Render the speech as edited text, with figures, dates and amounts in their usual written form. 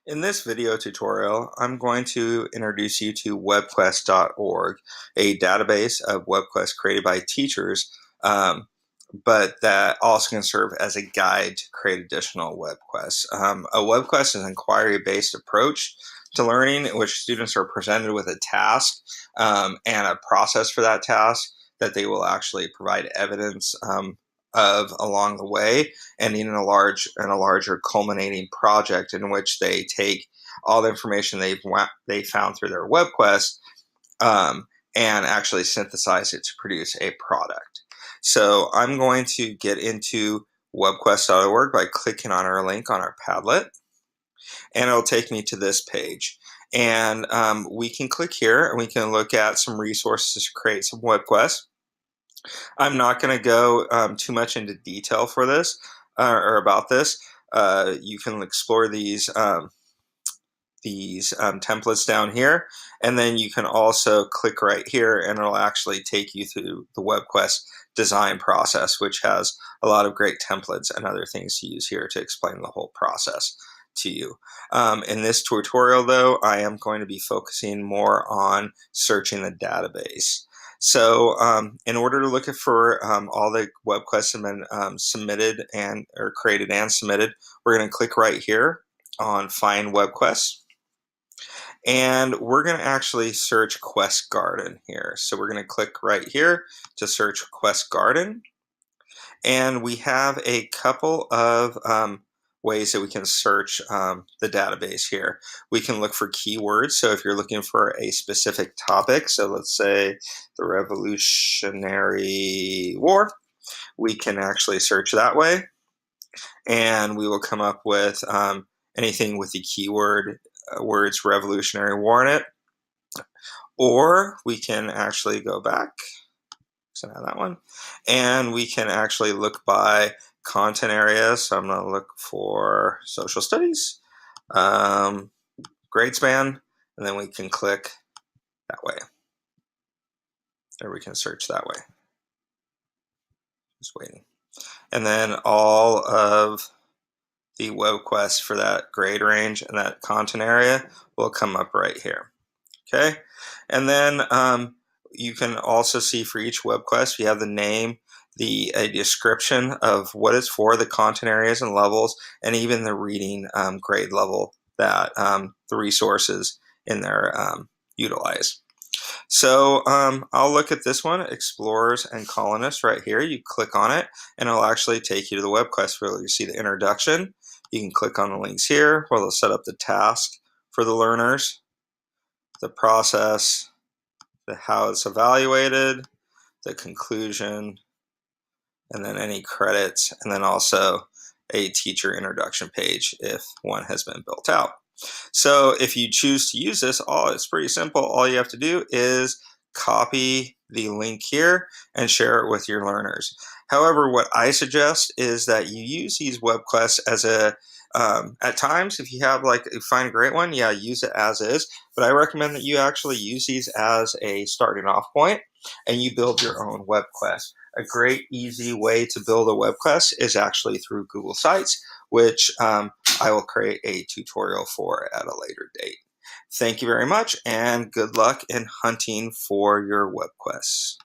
In this video tutorial, I'm going to introduce you to webquest.org, a database of web quests created by teachers, but that also can serve as a guide to create additional web quests. A web quest is an inquiry-based approach to learning in which students are presented with a task and a process for that task that they will actually provide evidence of along the way, ending in a larger culminating project in which they take all the information they found through their web quest and actually synthesize it to produce a product. So I'm going to get into webquest.org by clicking on our link on our Padlet, and it'll take me to this page. And we can click here and we can look at some resources to create some web quests. I'm not going to go too much into detail for this or about this. You can explore these templates down here, and then you can also click right here and it'll actually take you through the WebQuest design process, which has a lot of great templates and other things to use here to explain the whole process to you. In this tutorial though, I am going to be focusing more on searching the database. So in order to look for all the web quests have been submitted or created and submitted, we're going to click right here on Find Web Quests. And we're going to actually search Quest Garden here. So we're going to click right here to search Quest Garden. And we have a couple of ways that we can search the database here. We can look for keywords. So if you're looking for a specific topic, so let's say the Revolutionary War, we can actually search that way. And we will come up with anything with the keyword words Revolutionary War in it. Or we can actually go back, so now that one, and we can actually look by content area. So I'm going to look for social studies, grade span, and then we can click that way. Or we can search that way. Just waiting. And then all of the web quests for that grade range and that content area will come up right here. Okay, and then you can also see for each web quest you have the name, a description of what it's for, the content areas and levels, and even the reading grade level that the resources in there utilize. So I'll look at this one, Explorers and Colonists, right here. You click on it and it'll actually take you to the web quest where you see the introduction. You can click on the links here where they'll set up the task for the learners, the process, how it's evaluated, the conclusion, and then any credits, and then also a teacher introduction page if one has been built out. So if you choose to use this, it's pretty simple. All you have to do is copy the link here and share it with your learners. However, what I suggest is that you use these web quests as at times, if you find a great one, yeah, use it as is. But I recommend that you actually use these as a starting off point and you build your own web quest. A great easy way to build a web quest is actually through Google Sites, which I will create a tutorial for at a later date. Thank you very much and good luck in hunting for your web quests.